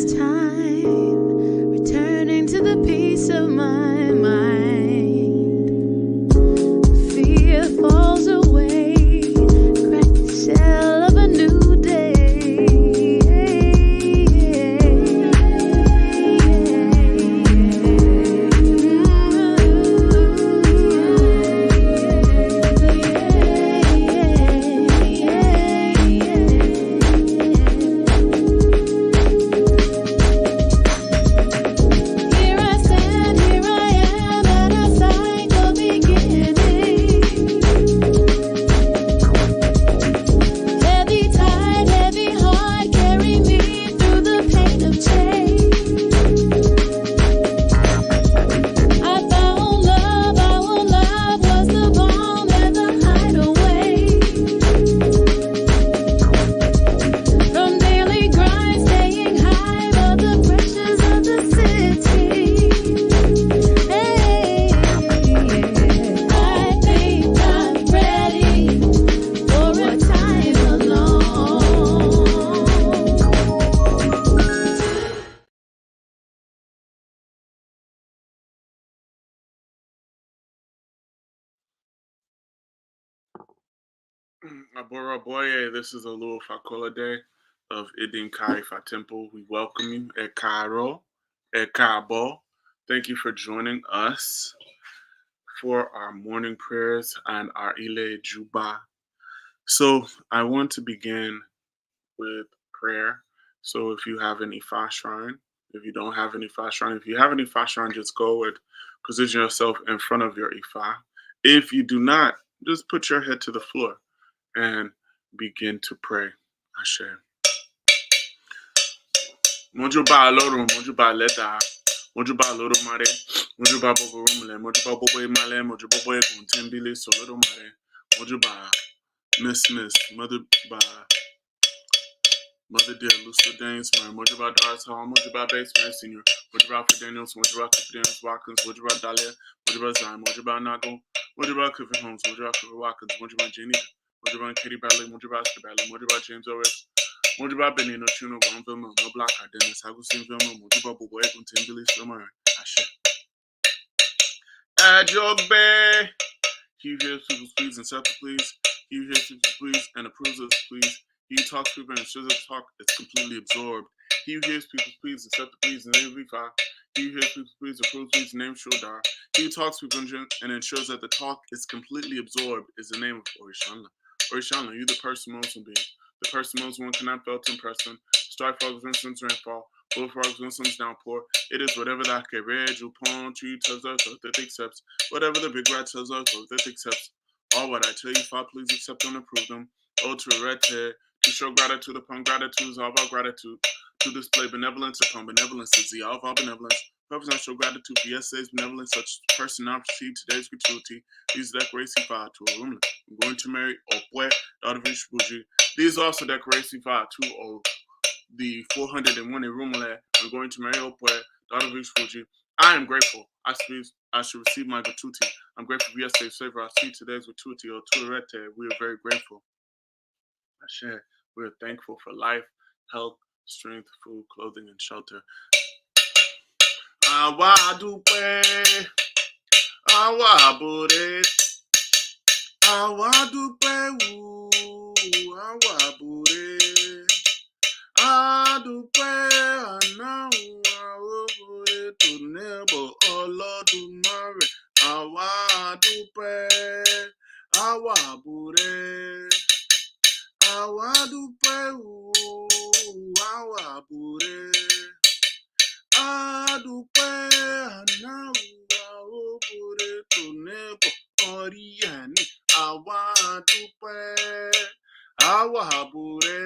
this time, returning to the peace of my mind. Fear falls away, crack the shell of a new day. Aboraboye, this is Olu Fakolade of Idin Kaifa Temple. We welcome you at Cairo, at Cabo. Thank you for joining us for our morning prayers and our Ile Juba. So I want to begin with prayer. So if you have any fast shrine, if you don't have any fast shrine, if you have any fast shrine, just go and position yourself in front of your Ifa. If you do not, just put your head to the floor and begin to pray. Ashe. Mojuba loro, mojuba leta, mojuba loro mare, mojuba bobo rumle, mojuba bobo male, mojuba bobo kuntembile soloro mare, mojuba miss, mother dear Lucia Danes, mojuba Doris Hall, mojuba basement senior, mojuba for Daniels, mojuba Daniels Watkins, mojuba Dalia, mojuba Zion, mojuba Nago, mojuba Clifford Holmes, mojuba Clifford Watkins, mojuba Jenny. Mojuba Katie Bradley, Mojuba Oscar Bradley, Mojuba James Ores, Mojuba Benino Chuno, Gon Vilma, No Black Dennis, Agustin Vilma, Mojuba Bobo Egun Timbilis Vilma, Ashe. Adjogbe. He who hears people's pleas and self please. He who hears people's pleas and approves of his pleas. He who talks to people and ensures that talk is completely absorbed. He who hears people's pleas and self please in the name of Ifa. He who hears people's pleas approves pleas in the name of Shodar. He who talks to people and ensures that the talk is completely absorbed is the name of Orishanla. Orishanla, you the person most being. The person most one cannot fail to impress them. Strike frogs when sun's rainfall. Bull frogs when sun's downpour. It is whatever that can read, you palm, tree tells us, or that accepts. Whatever the big rat tells us, or that accepts. All what I tell you, Father, please accept and approve them. Oh, to red head, to show gratitude upon gratitude is all about gratitude. To display benevolence upon benevolence is the all of our benevolence. Purpose not show gratitude for yesterday's benevolence, such person not receive today's gratuity. These decorations fire to a room. I'm going to marry Opwe, daughter of Ishbuji. These also decorations fire to the 401 in Rumale. I'm going to marry Opwe, daughter of Ishbuji. I am grateful. I should receive my gratuity. I'm grateful for yesterday's favor. I see today's gratuity. Or Tuarete. We are very grateful. Ashe. We are thankful for life, health, strength, food, clothing, and shelter. Awa dupe, awa bore, awa dupe wu, awa bore, adupe ana awa bore to nebo Olodumare, awa dupe, awa bore, awa dupe wu, awa bore. Adúpẹ́ àná wa ó bore tó nẹ́bọ̀ orí ẹni. Àwa dúpẹ́, àwa bore.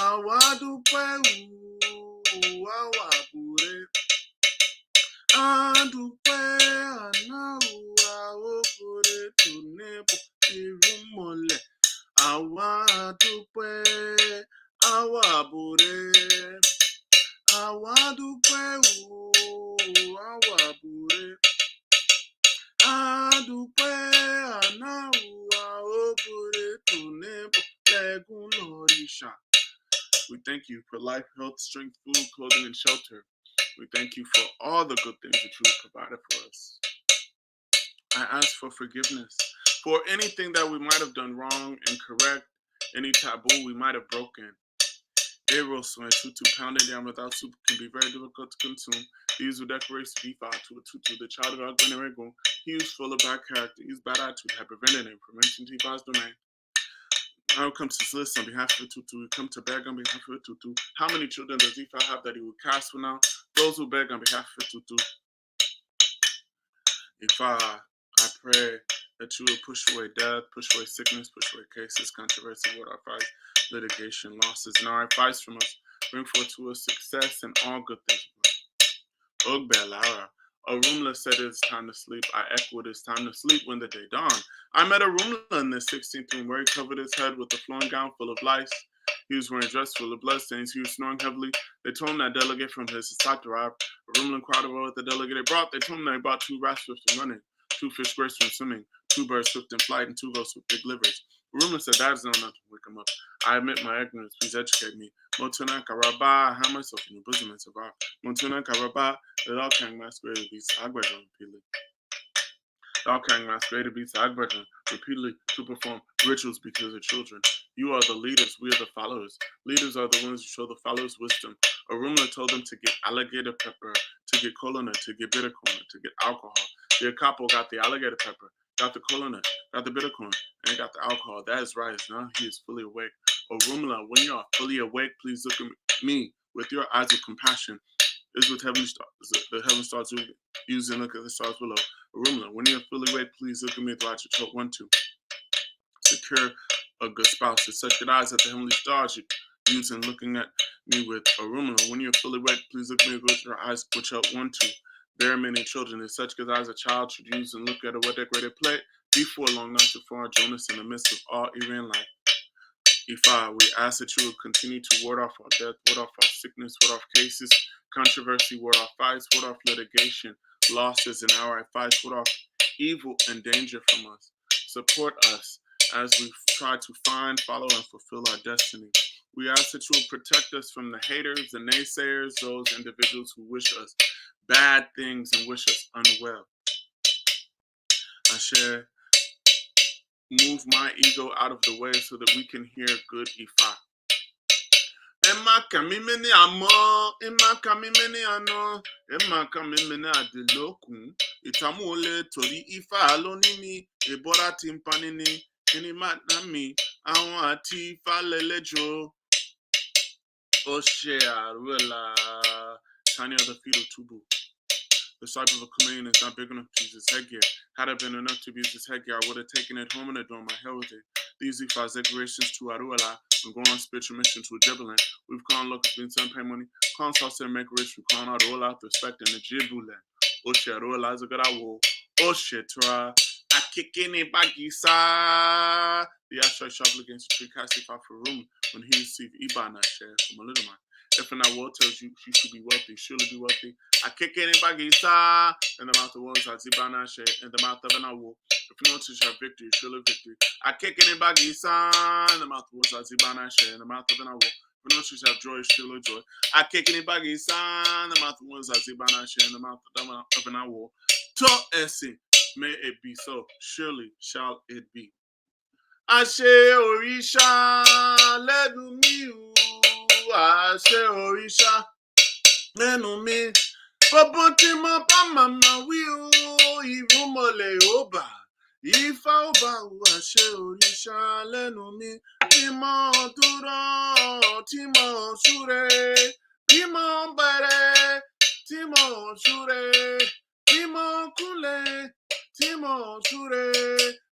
Àwa dúpẹ́ àwa bore. Adúpẹ́ àná wa ó bore tó nẹ́bọ̀ irúnmọlẹ̀. Àwa dúpẹ́, àwa bore. Àwa dúpẹ́ àwa bore. Adúpẹ́ àná wa ó bore tó nẹ́bọ̀ lẹ́gùn lọ́rìṣà. We thank you for life, health, strength, food, clothing, and shelter. We thank you for all the good things that you have provided for us. I ask for forgiveness for anything that we might have done wrong, incorrect, any taboo we might have broken. Eros when tutu pounded down without soup can be very difficult to consume. These were decorations to be filed to a tutu, the child of our Gwenarego. He was full of bad character. His bad attitude had prevented him from entering Tifa's domain. Now come to solicit on behalf of the tutu. We come to beg on behalf of the tutu. How many children does Ifa have that he would cast for now? Those who beg on behalf of the tutu. Ifa, I pray that you will push away death, push away sickness, push away cases, controversy, what our fight, litigation, losses, and our advice from us. Bring forth to us success and all good things. Ogbelara. Arumla said it is time to sleep. I echoed it is time to sleep when the day dawned. I met Arumla in the 16th room where he covered his head with a flowing gown full of lice. He was wearing a dress full of bloodstains. He was snoring heavily. They told him that delegate from his side arrived. Arumla inquired about what the delegate brought. They told him they brought 2 rats swift in running, 2 fish graceful in swimming, 2 birds swift in flight, and 2 ghosts with big livers. Arumla said that is not enough to wake him up. I admit my ignorance. Please educate me. Motuna Karaba, I have myself in your bosom and survive. Motuna Karaba, let all Kang masquerade beats Agbajan repeatedly. All Kang masquerade beats Agbajan repeatedly to perform rituals because of children. You are the leaders, we are the followers. Leaders are the ones who show the followers wisdom. Arumla told them to get alligator pepper, to get colonel, to get bitter corn, to get alcohol. The Akapo got the alligator pepper, got the colonel, got the bitter corn, and got the alcohol. That is right. Now he is fully awake. Arumla, when you are fully awake, please look at me with your eyes of compassion. This is what heavenly stars, the heaven stars use and look at the stars below. Arumla, when you're fully awake, please look at me with the light of choke 1, 2. Secure a good spouse. It's such good eyes that the heavenly stars use in looking at me with Arumla. When you're fully awake, please look at me with your eyes with choke 1, 2. There are many children. It's such good eyes a child should use and look at a well-decorated plate. Before long, not too far, Jonas in the midst of all Iran life. Ifa, we ask that you will continue to ward off our death, ward off our sickness, ward off cases, controversy, ward off fights, ward off litigation, losses in our fights, ward off evil and danger from us. Support us as we try to find, follow, and fulfill our destiny. We ask that you will protect us from the haters, the naysayers, those individuals who wish us bad things and wish us unwell. I share. Move my ego out of the way so that we can hear good Ifa. Emma kamimeni amo, Emma kamimeni ano, Emma kamimeni adelokun. Itamu ole tori Ifa alonini, ebora timpanini, eni matnami, awon ati Ifa lelejo. Oshe aruela, tiny of the feet of Tubu. The stripe of a chameleon is not big enough to use his headgear. Had it been enough to use his headgear, I would have taken it home and adorned my hair with it. These Ifa's decorations to Aruela, and go on spiritual mission to Jibulan. We've called locals being sent pay money, calling sauce and make rich, we've called Aruela with respect in the Jibulan. Oshe Aruela is a good owl. Oshe Tura, Akikini Bagisa. The asteroid sharply against the tree cast Ifa for room when he received Ibana share from a little man. If an award tells you she should be wealthy, surely be wealthy. I kick it in Bagisa in the mouth of ones at Zibana in the mouth of an award. If no one teaches have victory, surely victory. I kick it in Bagisa in the mouth of ones at Zibana in the mouth of an award. If no one teaches have joy, surely joy. I kick it in Bagisa in the mouth of ones at Zibana in the mouth of an award. To Essie, may it be so, surely shall it be. Ashe Orisha, lẹ́nu mi o. Ashe Orisha, lẹ́nu mi. Bọ́bọ́n tí mo bá màmá wí o, ìrúmọlẹ̀ ó bà. Ifá ó bà o, Ashe Orisha, lẹ́nu mi. Bí mo dúró, tí mo súre. Bí mo bẹ̀rẹ̀, tí mo súre. Bí mo kúnlẹ̀, tí mo súre.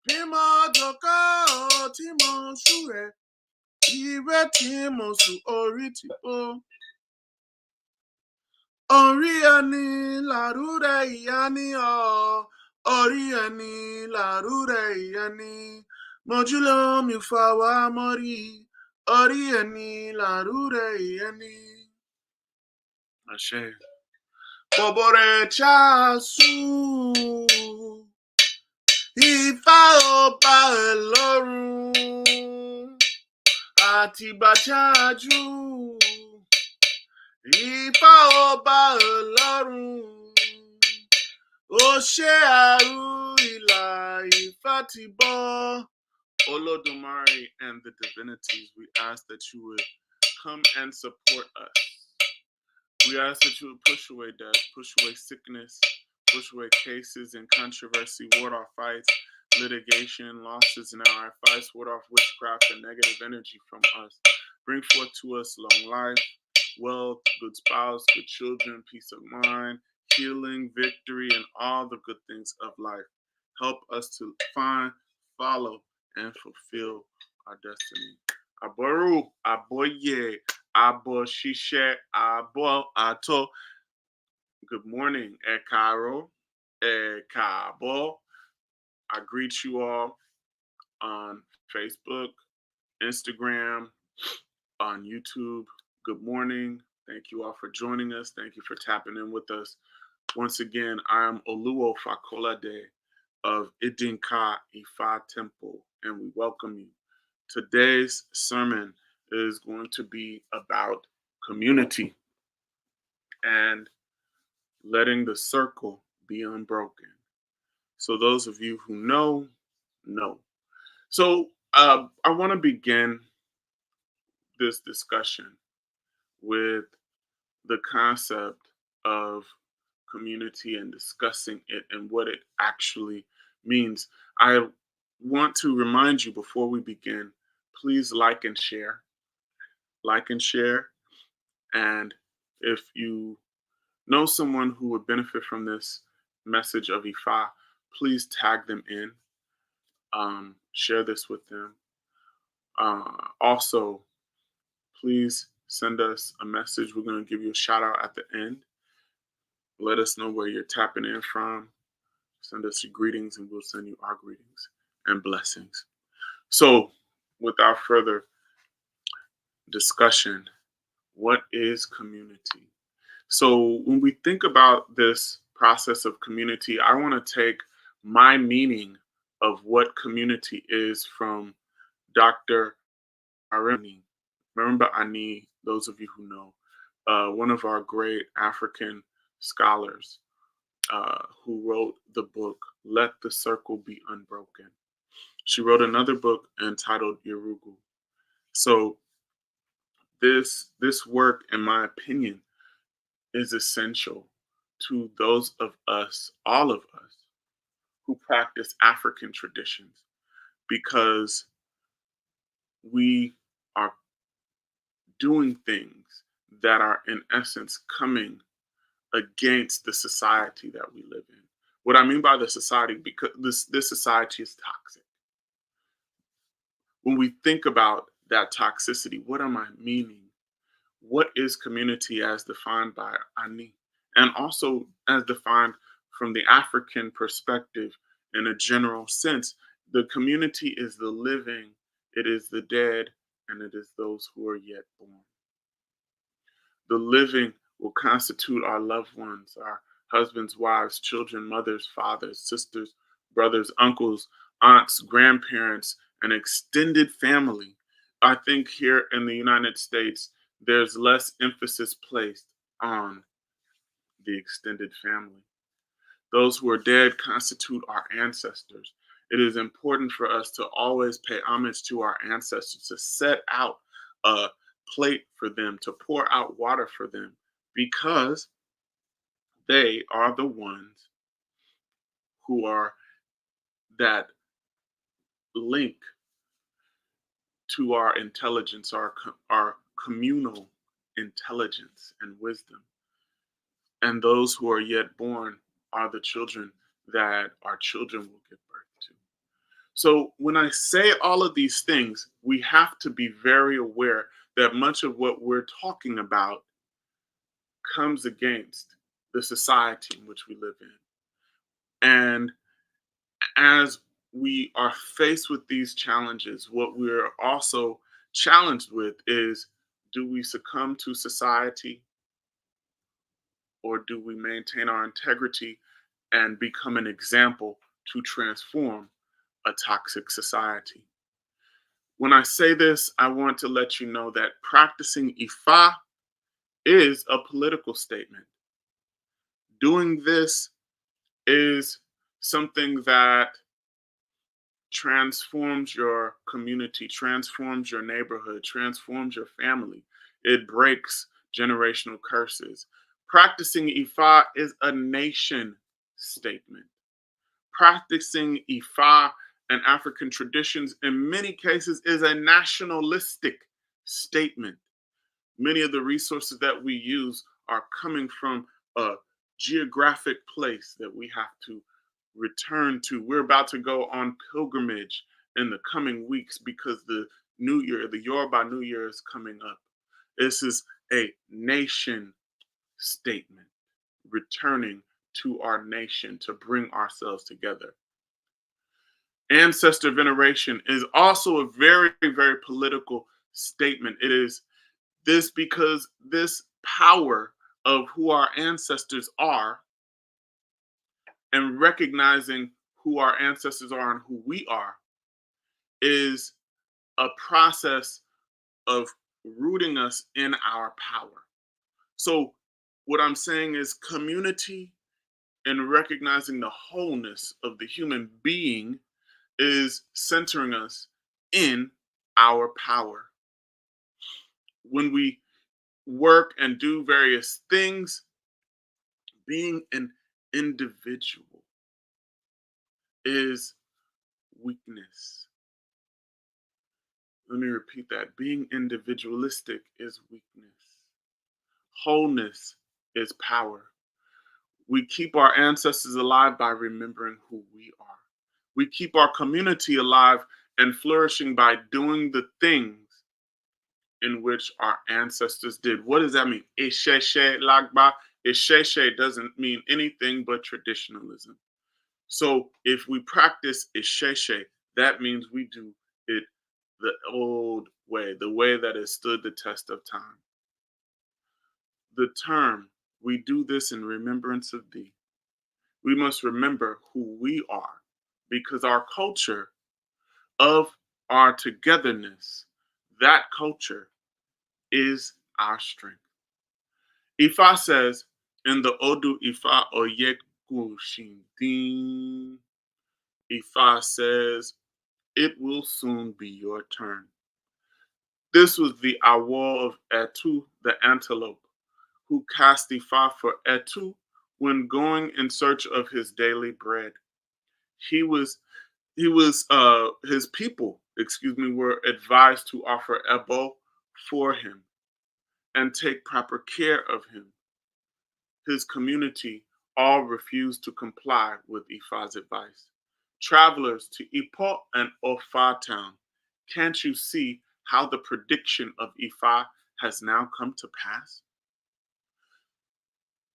Bí mo jókòó, tí mo súre. Ire tí mo sùn orí ti bó. Orí ẹni làrúrẹ ìyá ni ọ́. Orí ẹni làrúrẹ ìyá ni. Mojúlọ mi fà wá mọ́rí. Orí ẹni làrúrẹ ìyá ni. Àṣẹ. Bọ̀bọ̀rẹ̀ chásù. Ifá ọba ẹ̀ lọ́run. Àtìgbà ṣáájú Ifá ọba ọlọ́run. Ó ṣe àrú ìlà Ifá ti bọ́. Olodumare and the divinities, we ask that you would come and support us. We ask that you would push away death, push away sickness, push away cases and controversy, ward off fights, litigation, losses in our fights, ward off witchcraft and negative energy from us. Bring forth to us long life, wealth, good spouse, good children, peace of mind, healing, victory, and all the good things of life. Help us to find, follow, and fulfill our destiny. Aboru, aboye, abo shishe, abo ato. Good morning, Ekaro, Ekabo. I greet you all on Facebook, Instagram, on YouTube. Good morning. Thank you all for joining us. Thank you for tapping in with us. Once again, I am Oluo Fakolade of Idinka Ifa Temple, and we welcome you. Today's sermon is going to be about community and letting the circle be unbroken. So those of you who know. So I want to begin this discussion with the concept of community and discussing it and what it actually means. I want to remind you before we begin, please like and share. Like and share. And if you know someone who would benefit from this message of Ifa, please tag them in. Share this with them. Also, please send us a message. We're going to give you a shout out at the end. Let us know where you're tapping in from. Send us your greetings, and we'll send you our greetings and blessings. So, without further discussion, what is community? So, when we think about this process of community, I want to take my meaning of what community is from Dr. Areni. Remember Ani, those of you who know, one of our great African scholars who wrote the book, Let the Circle Be Unbroken. She wrote another book entitled Yorugu. So this work, in my opinion, is essential to those of us, all of us, who practice African traditions, because we are doing things that are in essence coming against the society that we live in. What I mean by the society, because this society is toxic. When we think about that toxicity, what am I meaning? What is community as defined by Ani? And also as defined from the African perspective in a general sense, the community is the living, it is the dead, and it is those who are yet born. The living will constitute our loved ones, our husbands, wives, children, mothers, fathers, sisters, brothers, uncles, aunts, grandparents, an extended family. I think here in the United States, there's less emphasis placed on the extended family. Those who are dead constitute our ancestors. It is important for us to always pay homage to our ancestors, to set out a plate for them, to pour out water for them, because they are the ones who are that link to our intelligence, our communal intelligence and wisdom. And those who are yet born are the children that our children will give birth to. So when I say all of these things, we have to be very aware that much of what we're talking about comes against the society in which we live in. And as we are faced with these challenges, what we're also challenged with is, do we succumb to society, or do we maintain our integrity and become an example to transform a toxic society? When I say this, I want to let you know that practicing Ifa is a political statement. Doing this is something that transforms your community, transforms your neighborhood, transforms your family. It breaks generational curses. Practicing Ifa is a nation statement. Practicing Ifa and African traditions, in many cases, is a nationalistic statement. Many of the resources that we use are coming from a geographic place that we have to return to. We're about to go on pilgrimage in the coming weeks because the New Year, the Yoruba New Year, is coming up. This is a nation statement, returning to our nation to bring ourselves together. Ancestor veneration is also a very, very political statement. It is this because this power of who our ancestors are and recognizing who our ancestors are and who we are is a process of rooting us in our power. So, what I'm saying is community and recognizing the wholeness of the human being is centering us in our power. When we work and do various things, being an individual is weakness. Let me repeat that. Being individualistic is weakness. Wholeness is power. We keep our ancestors alive by remembering who we are. We keep our community alive and flourishing by doing the things in which our ancestors did. What does that mean? Isheshe lagba. Isheshe doesn't mean anything but traditionalism. So if we practice Isheshe, that means we do it the old way, the way that has stood the test of time. The term, we do this in remembrance of thee. We must remember who we are because our culture of our togetherness, that culture is our strength. Ifa says in the Odu Ifa Oyeku Shindin, Ifa says, it will soon be your turn. This was the Awo of Etu, the antelope, who cast Ifa for Etu when going in search of his daily bread. He was his people, were advised to offer Ebo for him and take proper care of him. His community all refused to comply with Ifa's advice. Travelers to Ipo and Ofa town, can't you see how the prediction of Ifa has now come to pass?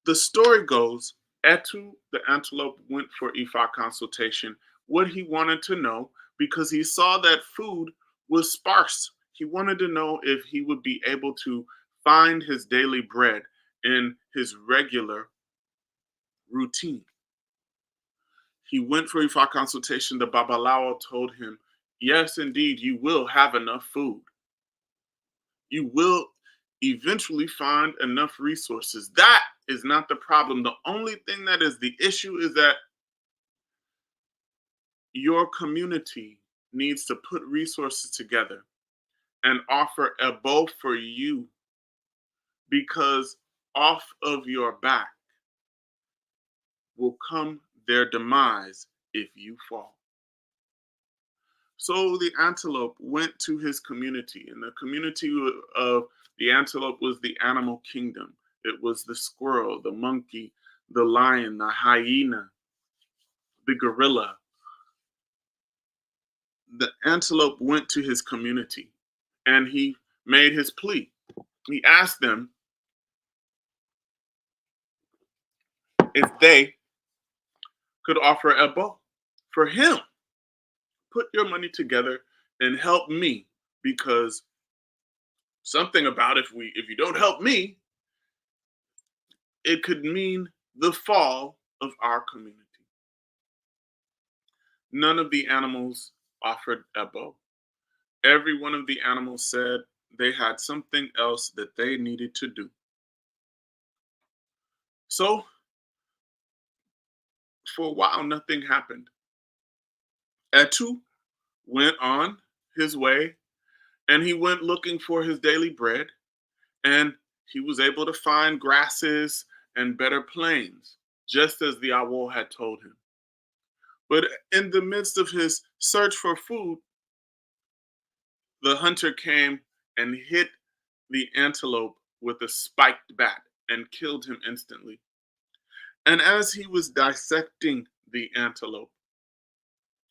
The story goes, Etu the antelope went for Ifa consultation, what he wanted to know, because he saw that food was sparse. He wanted to know if he would be able to find his daily bread in his regular routine. He went for Ifa consultation. The Babalawo told him, yes, indeed, you will have enough food. You will eventually find enough resources. That is not the problem. The only thing that is the issue is that your community needs to put resources together and offer a bowl for you because off of your back will come their demise if you fall. So the antelope went to his community, and the community of the antelope was the animal kingdom. It was the squirrel, the monkey, the lion, the hyena, the gorilla. The antelope went to his community and he made his plea. He asked them if they could offer a bow for him. Put your money together and help me because something about if you don't help me, it could mean the fall of our community. None of the animals offered a bow. Every one of the animals said they had something else that they needed to do. So for a while, nothing happened. Etu went on his way and he went looking for his daily bread, and he was able to find grasses and better plains, just as the owl had told him. But in the midst of his search for food, the hunter came and hit the antelope with a spiked bat and killed him instantly. And as he was dissecting the antelope,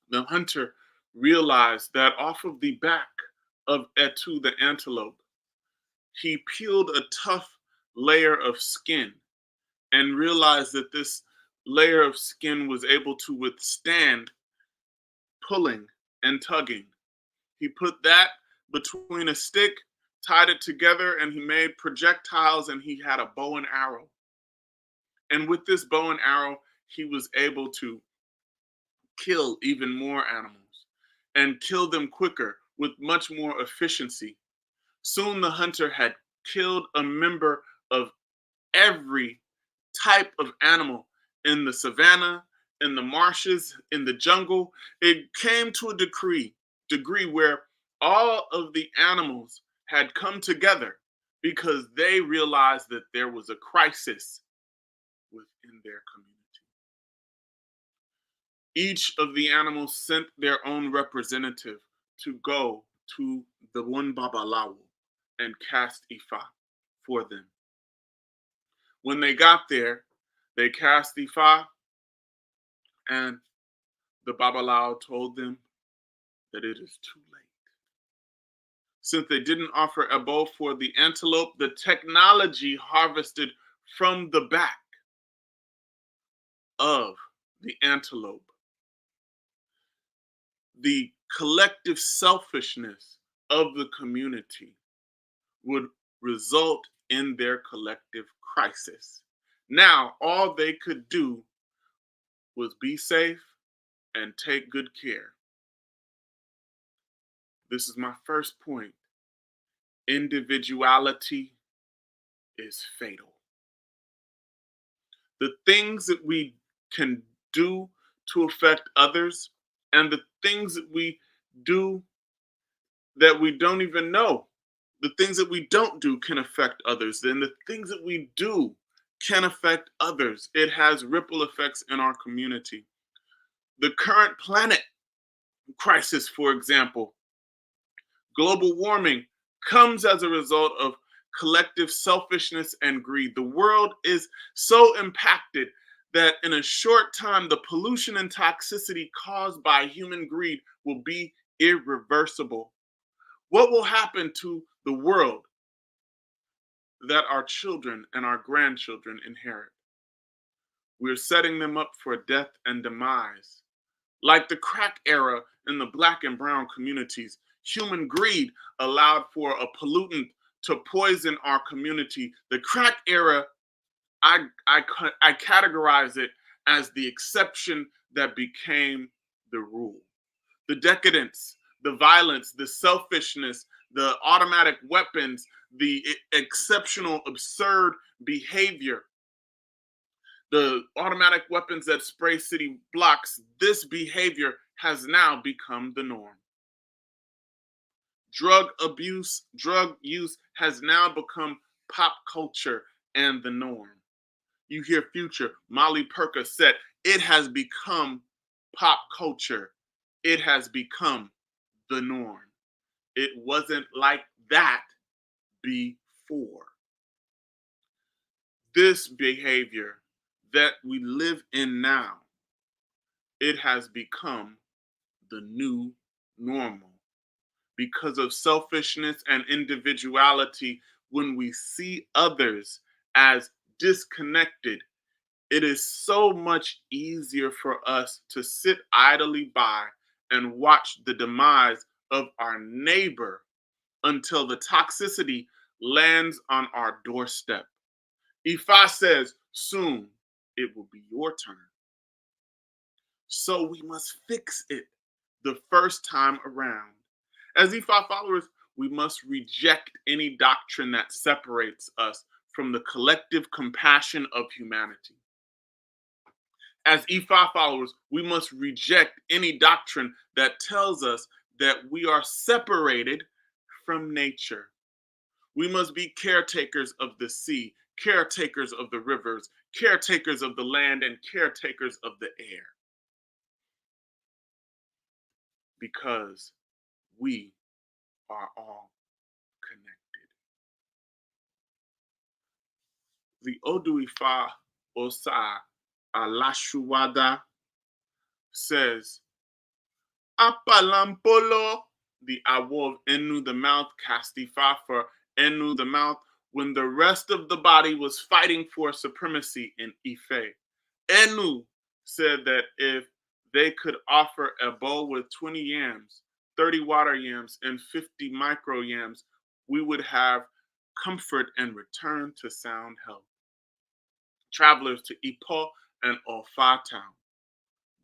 the hunter realized that off of the back of Etu the antelope, he peeled a tough layer of skin and realized that this layer of skin was able to withstand pulling and tugging. He put that between a stick, tied it together, and he made projectiles, and he had a bow and arrow. And with this bow and arrow, he was able to kill even more animals and kill them quicker with much more efficiency. Soon the hunter had killed a member of every type of animal in the savannah, in the marshes, in the jungle. It came to a degree where all of the animals had come together because they realized that there was a crisis within their community. Each of the animals sent their own representative to go to the one Babalawo and cast Ifa for them. When they got there, they cast Ifa, and the Babalawo told them that it is too late. Since they didn't offer a bow for the antelope, the technology harvested from the back of the antelope, the collective selfishness of the community would result in their collective crisis. Now, all they could do was be safe and take good care. This is my first point. Individuality is fatal. The things that we can do to affect others and the things that we do that we don't even know, the things that we don't do can affect others. Then the things that we do can affect others. It has ripple effects in our community. The current planet crisis, for example, global warming, comes as a result of collective selfishness and greed. The world is so impacted that in a short time, the pollution and toxicity caused by human greed will be irreversible. What will happen to the world that our children and our grandchildren inherit? We're setting them up for death and demise. Like the crack era in the Black and brown communities, human greed allowed for a pollutant to poison our community. The crack era, I categorize it as the exception that became the rule. The decadence, the violence, the selfishness, the automatic weapons, the exceptional, absurd behavior, the automatic weapons that spray city blocks, this behavior has now become the norm. Drug abuse, drug use has now become pop culture and the norm. You hear Future, Molly Percocet, it has become pop culture. It has become the norm. It wasn't like that before. This behavior that we live in now, it has become the new normal. Because of selfishness and individuality, when we see others as disconnected, it is so much easier for us to sit idly by and watch the demise of our neighbor until the toxicity lands on our doorstep. Ifa says, soon it will be your turn. So we must fix it the first time around. As Ifa followers, we must reject any doctrine that separates us from the collective compassion of humanity. As Ifa followers, we must reject any doctrine that tells us that we are separated from nature. We must be caretakers of the sea, caretakers of the rivers, caretakers of the land, and caretakers of the air, because we are all connected. The Odu Ifa Osa Alashuwada says, Apalampolo, the awo of Enu, the mouth, Castifa for Enu, the mouth, when the rest of the body was fighting for supremacy in Ife. Enu said that if they could offer a bowl with 20 yams, 30 water yams, and 50 micro yams, we would have comfort and return to sound health. Travelers to Ipo and Ofa town,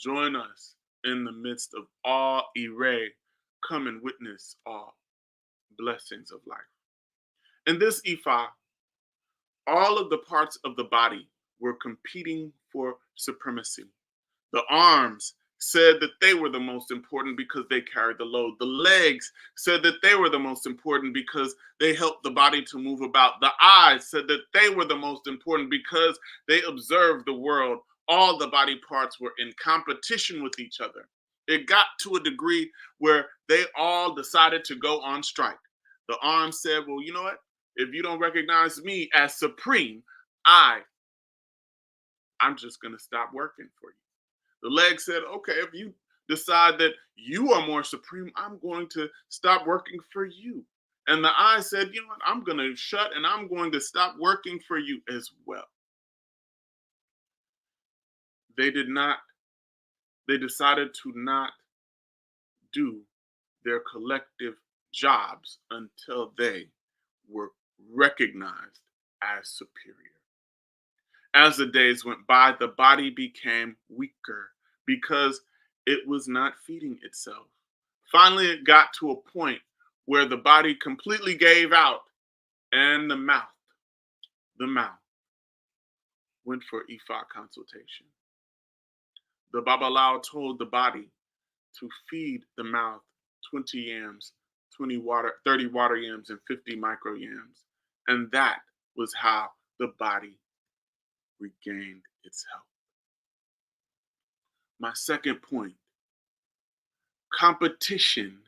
join us in the midst of all Ire. Come and witness all blessings of life. In this Ifa, all of the parts of the body were competing for supremacy. The arms said that they were the most important because they carried the load. The legs said that they were the most important because they helped the body to move about. The eyes said that they were the most important because they observed the world. All the body parts were in competition with each other. It got to a degree where they all decided to go on strike. The arms said, well, you know what? If you don't recognize me as supreme, I'm just going to stop working for you. The leg said, okay, if you decide that you are more supreme, I'm going to stop working for you. And the eye said, you know what, I'm going to shut and I'm going to stop working for you as well. They decided to not do their collective jobs until they were recognized as superior. As the days went by, the body became weaker because it was not feeding itself. Finally, it got to a point where the body completely gave out and the mouth went for Ifa consultation. The Babalao told the body to feed the mouth 20 yams, 30 water yams, and 50 micro yams. And that was how the body regained its health. My second point, competition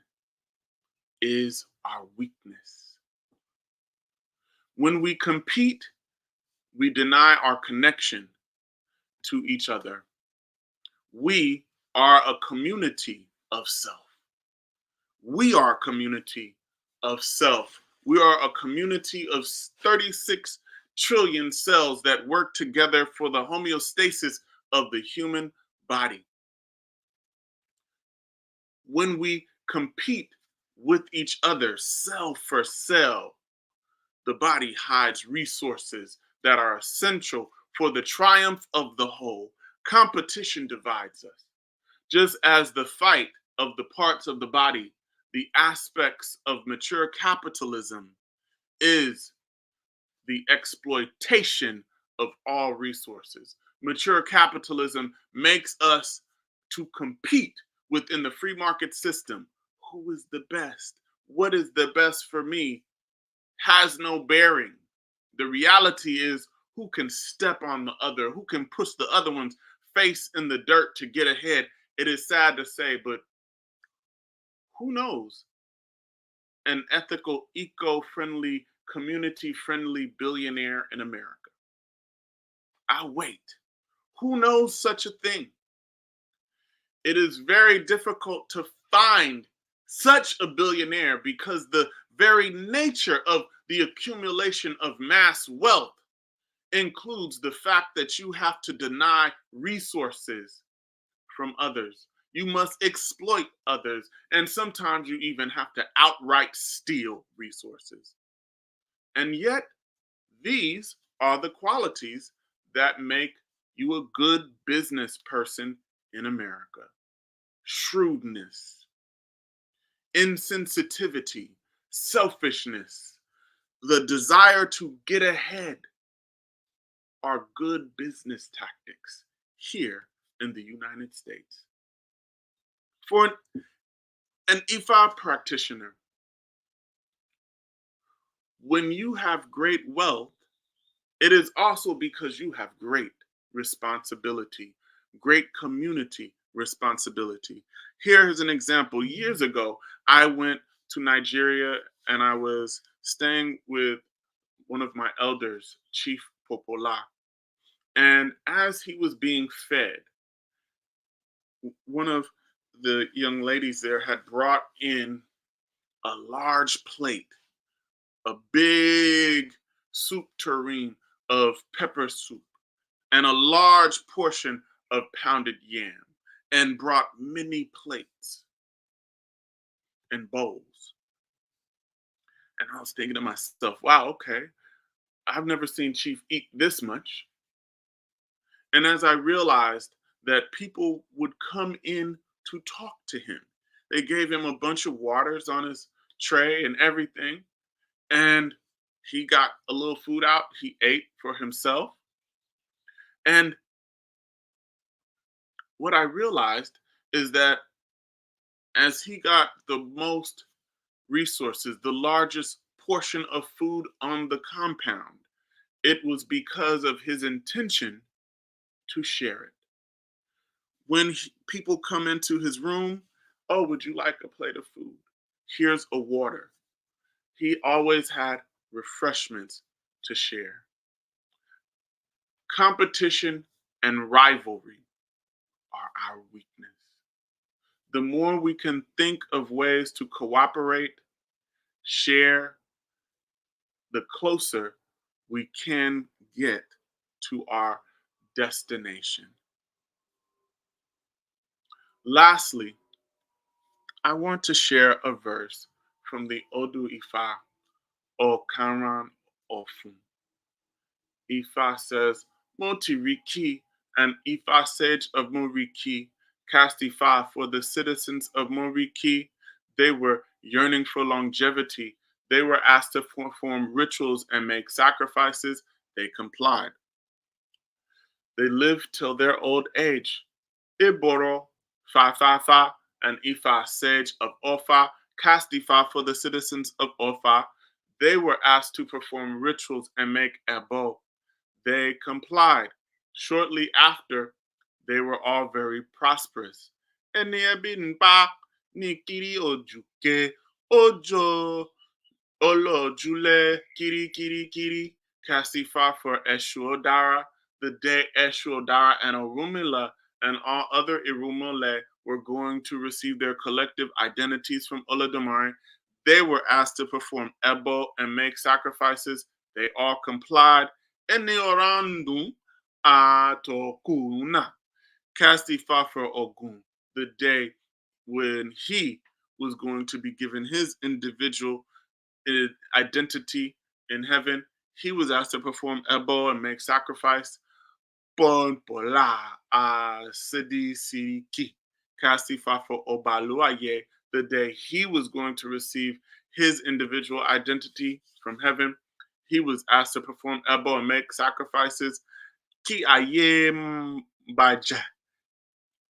is our weakness. When we compete, we deny our connection to each other. We are a community of self. We are a community of self. We are a community of 36 trillion cells that work together for the homeostasis of the human body. When we compete with each other, cell for cell, the body hides resources that are essential for the triumph of the whole. Competition divides us. Just as the fight of the parts of the body, the aspects of mature capitalism is the exploitation of all resources. Mature capitalism makes us to compete within the free market system. Who is the best? What is the best for me? Has no bearing. The reality is who can step on the other, who can push the other one's face in the dirt to get ahead. It is sad to say, but who knows? An ethical, eco-friendly, community-friendly billionaire in America. I'll wait. Who knows such a thing? It is very difficult to find such a billionaire because the very nature of the accumulation of mass wealth includes the fact that you have to deny resources from others. You must exploit others, and sometimes you even have to outright steal resources. And yet, these are the qualities that make you a good business person in America. Shrewdness, insensitivity, selfishness, the desire to get ahead, are good business tactics here in the United States. For an Ifa practitioner, when you have great wealth, it is also because you have great responsibility, great community responsibility. Here's an example. Years ago, I went to Nigeria and I was staying with one of my elders, Chief Popola. And as he was being fed, one of the young ladies there had brought in a large plate, a big soup tureen of pepper soup, and a large portion of pounded yam, and brought many plates and bowls. And I was thinking to myself, wow, okay, I've never seen Chief eat this much. And as I realized that people would come in to talk to him, they gave him a bunch of waters on his tray and everything. And he got a little food out, he ate for himself. And what I realized is that as he got the most resources, the largest portion of food on the compound, it was because of his intention to share it. When people come into his room, oh, would you like a plate of food? Here's a water. He always had refreshments to share. Competition and rivalry are our weakness. The more we can think of ways to cooperate, share, the closer we can get to our destination. Lastly, I want to share a verse from the Odu Ifa or Karan Ofun. Ifa says, Motiriki, an Ifa sage of Moriki, cast Ifa for the citizens of Moriki. They were yearning for longevity. They were asked to perform rituals and make sacrifices. They complied. They lived till their old age. Iboro, Fa, and Ifa sage of Ofa, cast Ifa for the citizens of Ofa. They were asked to perform rituals and make ebo. They complied. Shortly after, they were all very prosperous. Ẹni ẹbí ń bá ní kiri ojuke ojo olojule kiri Kasifa for Eshuodara, the day Eshuodara and Orumila and all other Irumole were going to receive their collective identities from Olodumare. They were asked to perform Ebo and make sacrifices. They all complied. Eni orandu atokuna. Kasifa for Ogun, the day when he was going to be given his individual identity in heaven. He was asked to perform Ebo and make sacrifice. Bon Pola Sidi Siriki Kasifa for Obaluaye, the day he was going to receive his individual identity from heaven. He was asked to perform Ebo and make sacrifices. Ki Aye Baja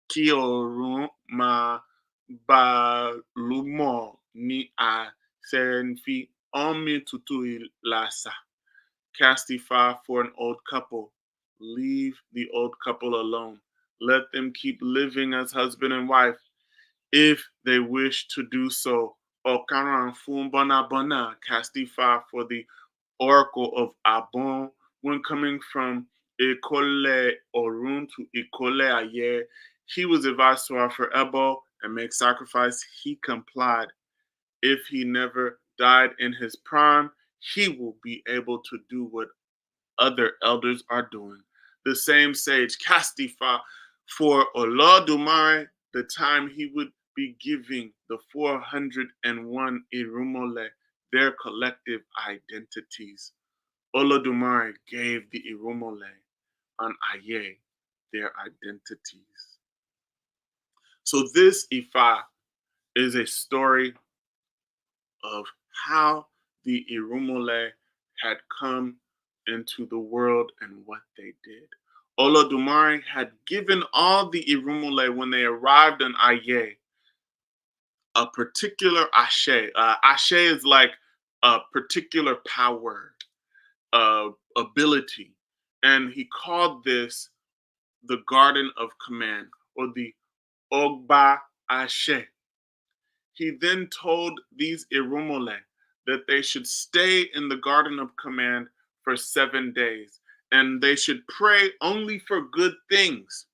Ki Orun Ma Balumo Ni A Serenfi Omi Tutu Lasa. Castify for an old couple. Leave the old couple alone. Let them keep living as husband and wife if they wish to do so. Okaran fun bona bona. Castify for the oracle of Abon when coming from Ikole Orun to Ikole Aye. He was advised to offer Ebo and make sacrifice. He complied. If he never died in his prime, he will be able to do what other elders are doing. The same sage Castifa for Olodumare, the time he would be giving the 401 Irumole their collective identities. Olodumare gave the Irumole and Aye their identities. So this Ifa is a story of how the Irumole had come into the world and what they did. Olodumare had given all the Irumule when they arrived in Aye a particular ashe. Ashe is like a particular power, ability. And he called this the Garden of Command or the Ogba Ashe. He then told these Irumole that they should stay in the Garden of Command for 7 days and they should pray only for good things.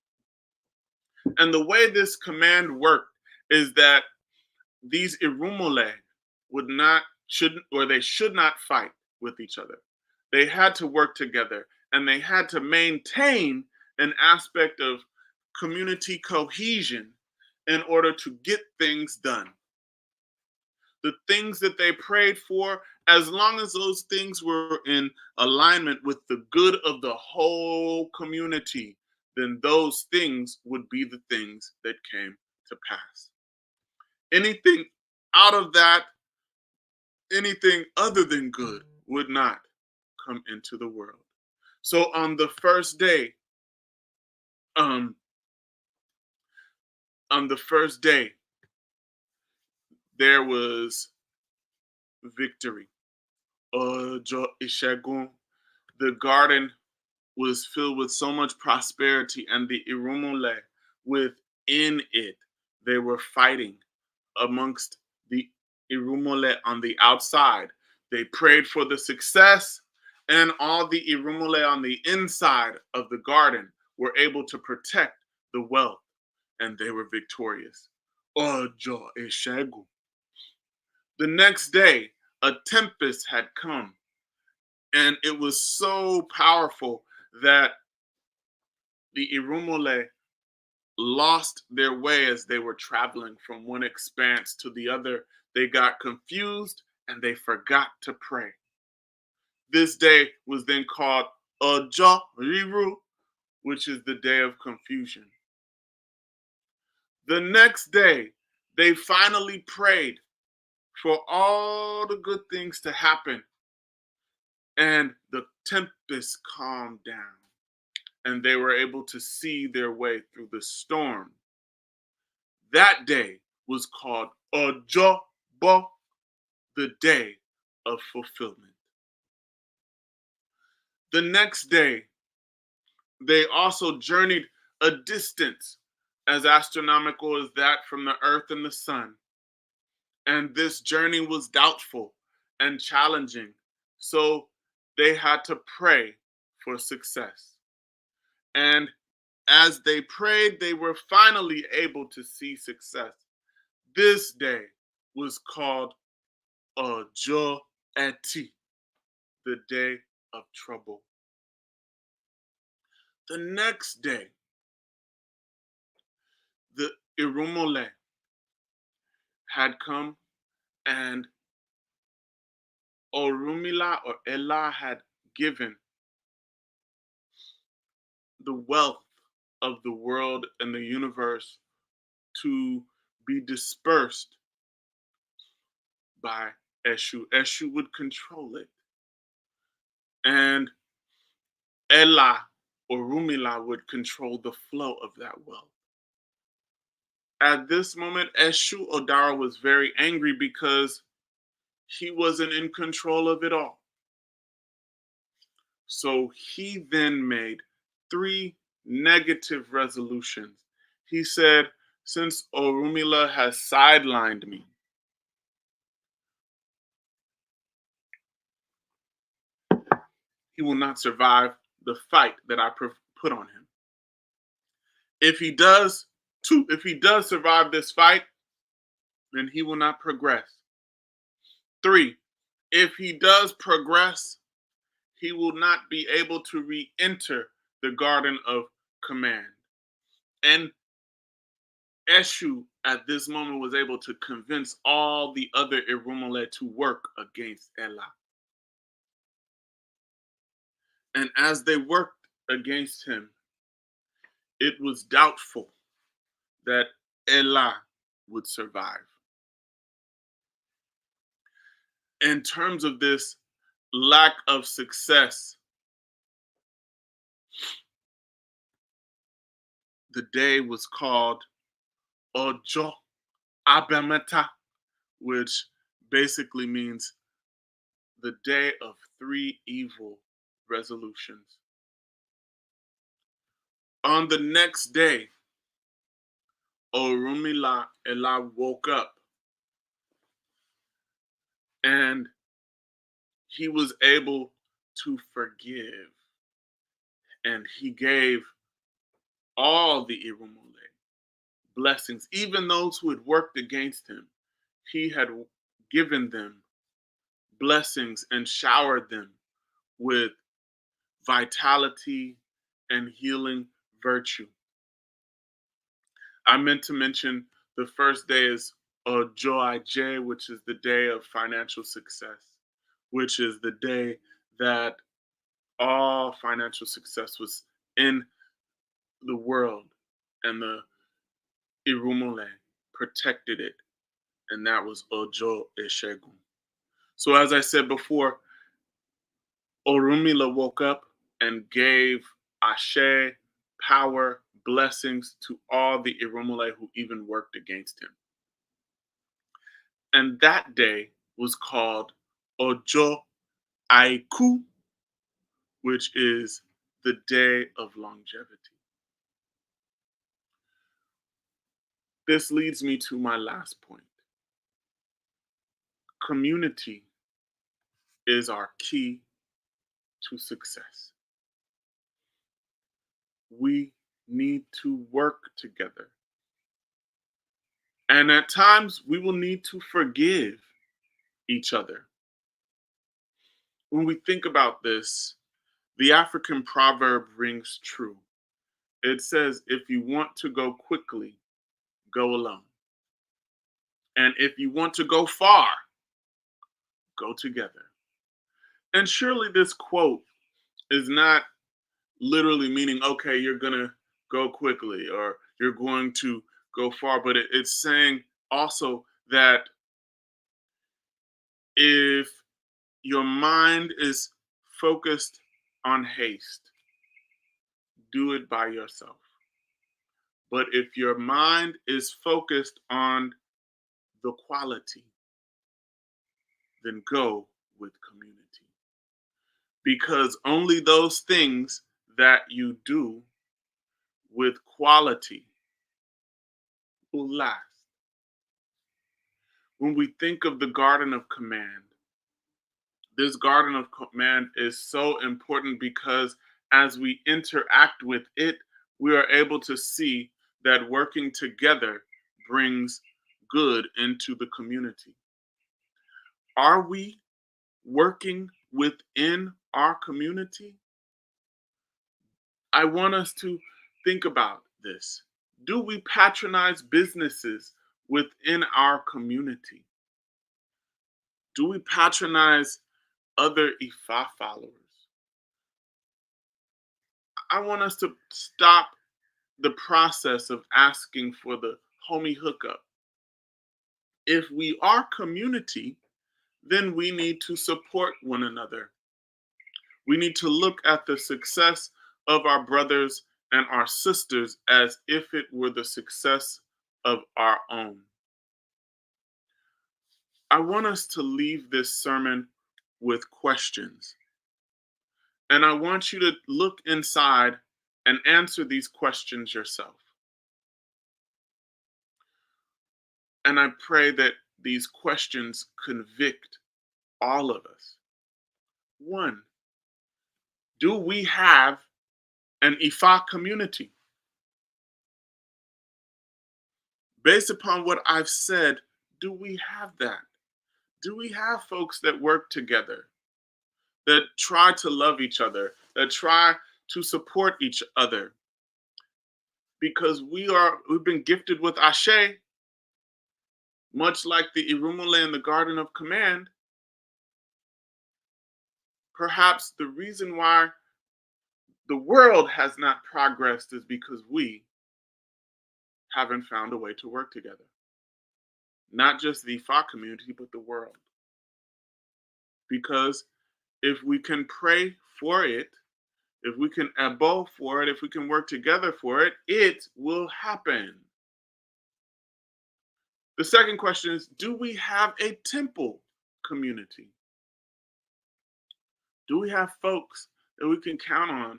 And the way this command worked is that these Irumole would not, shouldn't, or they should not fight with each other. They had to work together and they had to maintain an aspect of community cohesion in order to get things done. The things that they prayed for, as long as those things were in alignment with the good of the whole community, then those things would be the things that came to pass. Anything out of that, anything other than good, would not come into the world. So on the first day, um, on the first day, there was victory. Ọjọ́ Ìṣẹ́gun. The garden was filled with so much prosperity, and the Irumule within it, they were fighting amongst the Irumule on the outside. They prayed for the success, and all the Irumule on the inside of the garden were able to protect the wealth, and they were victorious. Ọjọ́ Ìṣẹ́gun. The next day, a tempest had come, and it was so powerful that the Irumole lost their way as they were traveling from one expanse to the other. They got confused and they forgot to pray. This day was then called Ọjọ́ Ríru, which is the day of confusion. The next day, they finally prayed for all the good things to happen, and the tempest calmed down, and they were able to see their way through the storm. That day was called Ọjọ́ Bọ́, the day of fulfillment. The next day, they also journeyed a distance as astronomical as that from the earth and the sun. And this journey was doubtful and challenging, so they had to pray for success. And as they prayed, they were finally able to see success. This day was called Ọjọ́ Ẹtì, the day of trouble. The next day, the Irumole had come, and Orumila or Ella had given the wealth of the world and the universe to be dispersed by Eshu. Eshu would control it. And Ella or Rumila would control the flow of that wealth. At this moment, Eshu Odara was very angry because he wasn't in control of it all. So he then made 3 negative resolutions. He said, since Orumila has sidelined me, he will not survive the fight that I put on him. If he does survive this fight, then he will not progress. 3, if he does progress, he will not be able to re-enter the Garden of Command. And Eshu at this moment was able to convince all the other Irumole to work against Ella. And as they worked against him, it was doubtful that Ella would survive. In terms of this lack of success the day was called Ojo Abameta, which basically means the day of three evil resolutions. On the next day, Orumila Ella woke up and he was able to forgive, and he gave all the Irumule blessings, even those who had worked against him. He had given them blessings and showered them with vitality and healing virtue. I meant to mention the first day is Ojoaje, which is the day of financial success, which is the day that all financial success was in the world, and the Irumole protected it, and that was Ojo Eshegun. So, as I said before, Orumila woke up and gave Ashe, power, blessings to all the Irumole who even worked against him. And that day was called Ojo Aiku, which is the day of longevity. This leads me to my last point. Community is our key to success. We need to work together. And at times, we will need to forgive each other. When we think about this, the African proverb rings true. It says, if you want to go quickly, go alone. And if you want to go far, go together. And surely this quote is not literally meaning, okay, you're going to go quickly or you're going to go far, but it's saying also that if your mind is focused on haste, do it by yourself. But if your mind is focused on the quality, then go with community. Because only those things that you do with quality will last. When we think of the Garden of Command, this Garden of Command is so important because as we interact with it, we are able to see that working together brings good into the community. Are we working within our community? I want us to think about this. Do we patronize businesses within our community? Do we patronize other Ifa followers? I want us to stop the process of asking for the homie hookup. If we are community, then we need to support one another. We need to look at the success of our brothers and our sisters as if it were the success of our own. I want us to leave this sermon with questions. And I want you to look inside and answer these questions yourself. And I pray that these questions convict all of us. One, do we have an Ifa community? Based upon what I've said, do we have that? Do we have folks that work together, that try to love each other, that try to support each other? Because we've been gifted with Ashe, much like the Irumule in the Garden of Command. Perhaps the reason why the world has not progressed is because we haven't found a way to work together. Not just the Ifa community, but the world. Because if we can pray for it, If we can abo for it, if we can work together for it, it will happen. The second question is, do we have a temple community? Do we have folks that we can count on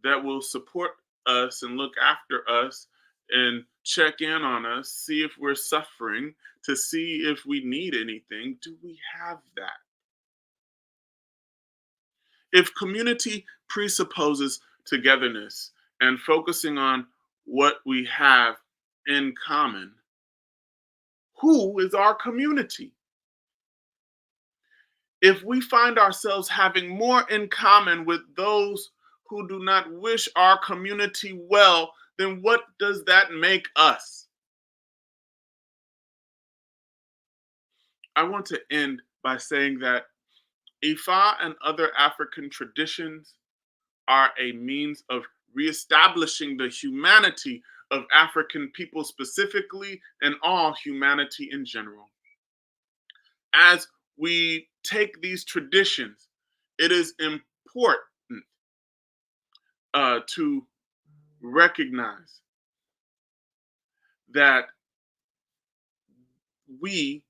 that will support us and look after us and check in on us, see if we're suffering, to see if we need anything? Do we have that? If community presupposes togetherness and focusing on what we have in common, who is our community? If we find ourselves having more in common with those who do not wish our community well, then what does that make us? I want to end by saying that Ifa and other African traditions are a means of reestablishing the humanity of African people specifically and all humanity in general. As we take these traditions, it is important to recognize that we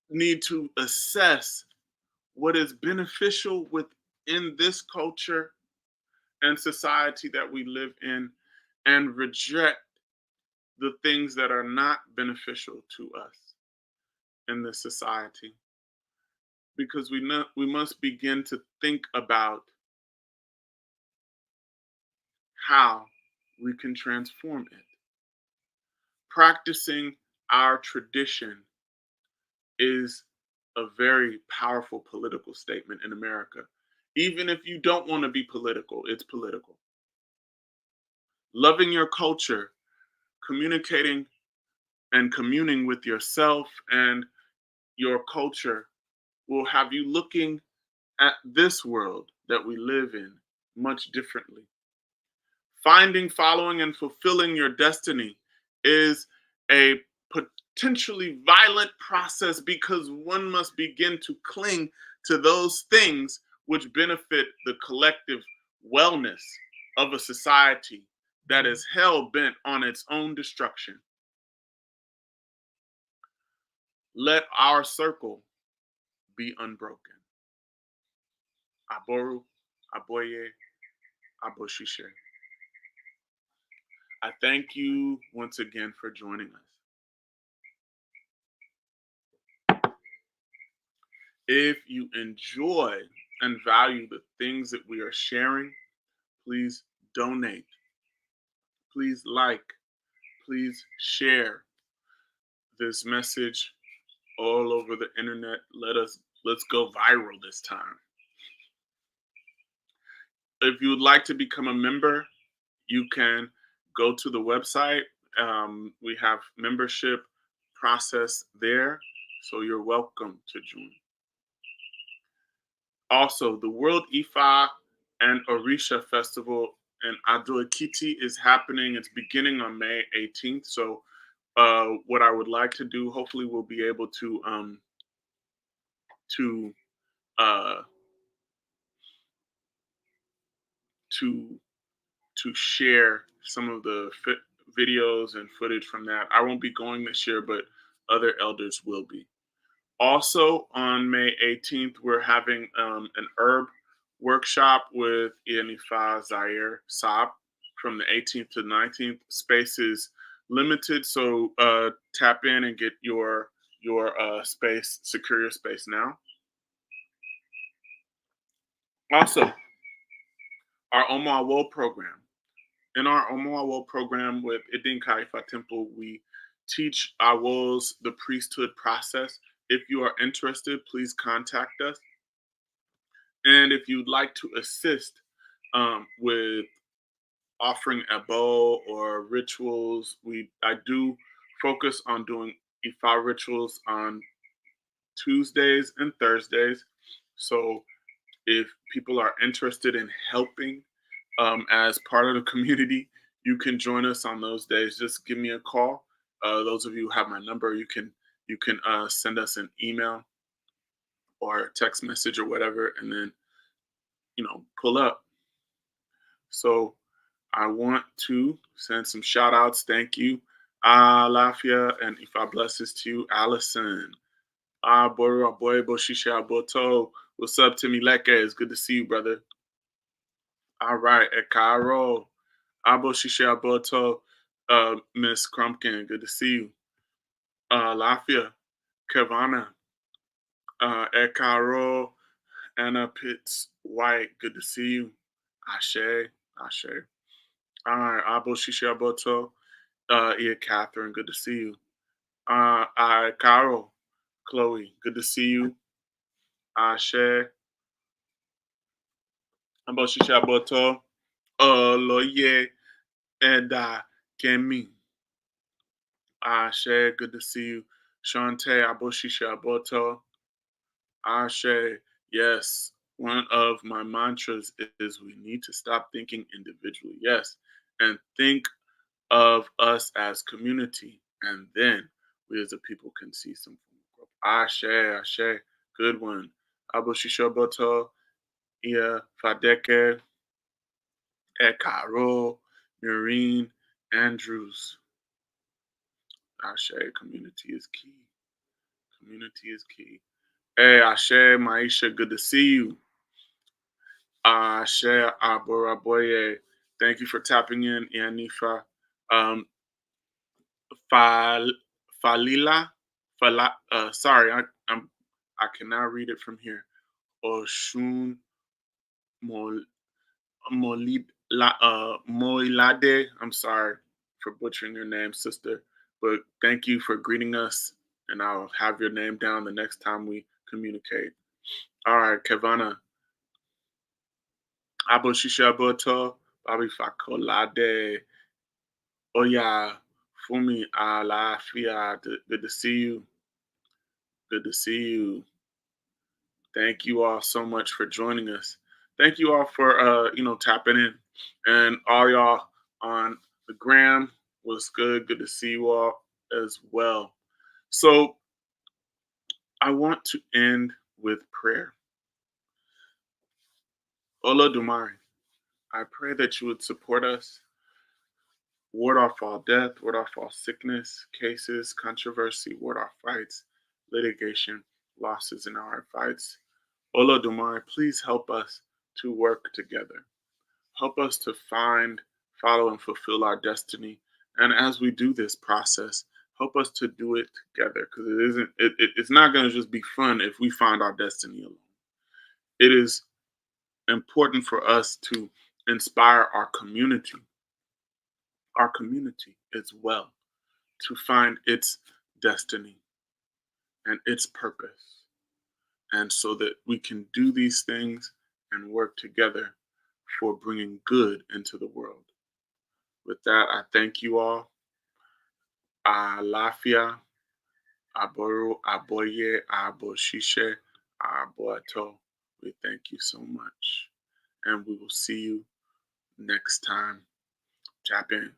need to assess what is beneficial within this culture and society that we live in and reject the things that are not beneficial to us in this society, because we must begin to think about how we can transform it. Practicing our tradition is a very powerful political statement in America. Even if you don't want to be political, it's political. Loving your culture, communicating and communing with yourself and your culture will have you looking at this world that we live in much differently. Finding, following, and fulfilling your destiny is a potentially violent process because one must begin to cling to those things which benefit the collective wellness of a society that is hell bent on its own destruction. Let our circle be unbroken. Aboru, Aboye, Aboshishe. I thank you once again for joining us. If you enjoy and value the things that we are sharing, please donate. Please like. Please share this message all over the internet. Let's go viral this time. If you would like to become a member, you can go to the website. We have membership process there, so you're welcome to join. Also, the World Ifa and Orisha Festival in Ado-Ekiti is happening. It's beginning on May 18th. So, what I would like to do, hopefully, we'll be able to uh, to to share some of the videos and footage from that. I won't be going this year, but other elders will be. Also, on May 18th, we're having an herb workshop with Ianifa Zaire Saab from the 18th to 19th. Space is limited, so tap in and get your space, secure your space now. Also, our Omawo program. In our Omawo program with Idin Kaifa Temple, we teach Awos the priesthood process. If you are interested, please contact us. And if you'd like to assist with offering Ebo or rituals, I do focus on doing Ifa rituals on Tuesdays and Thursdays. So if people are interested in helping as part of the community, you can join us on those days. Just give me a call. Those of you who have my number, you can send us an email or a text message or whatever, and then pull up. So I want to send some shout outs. Thank you, Lafia, and if I bless this to you, Allison. Boru Aboy Boshisha Boto. What's up, Timmy Leke? It's good to see you, brother. All right, Ekaro. Aboshisha Boto. Miss Crumpkin, good to see you. Lafia, Kavana, Ekaro, Anna Pitts White, good to see you. Ashe, Ashe. All right, Aboshisha Boto. Yeah, Catherine, good to see you. Carol, Chloe, good to see you. Ashe, Aboshisha Boto. Loye, and Kemi. Ashe, good to see you. Shante, Aboshisha Boto. Ashe, yes. One of my mantras is we need to stop thinking individually, yes, and think of us as community, and then we as a people can see some form of growth. Ashe, Ashe, good one. Aboshisha Boto, Ia Fadeke, Ekaro, Noreen, Andrews. Ashe, community is key. Community is key. Hey, Ashe, Maisha, good to see you. Ashe, Aboraboye, thank you for tapping in, Yanifa. Um, Fal, Falila, sorry, I cannot read it from here. Oshun Mol, Moilade. I'm sorry for butchering your name, sister, but thank you for greeting us, and I'll have your name down the next time we communicate. All right, Kevana. Aboshisha Boto, Babi Fakolade. Oya, Fumi Alafia. Good to see you. Good to see you. Thank you all so much for joining us. Thank you all for tapping in, and all y'all on the gram was good. Good to see you all as well. So I want to end with prayer. Ola Dumari, I pray that you would support us, ward off all death, ward off all sickness, cases, controversy, ward off fights, litigation, losses in our fights. Ola Dumari, please help us to work together. Help us to find, follow, and fulfill our destiny. And as we do this process, help us to do it together, because it's not going to just be fun if we find our destiny alone. It is important for us to inspire our community as well, to find its destiny and its purpose. And so that we can do these things and work together for bringing good into the world. With that, I thank you all. Alafia, Aboru, Aboye, Aboshishe, Aboato. We thank you so much. And we will see you next time. Tap in.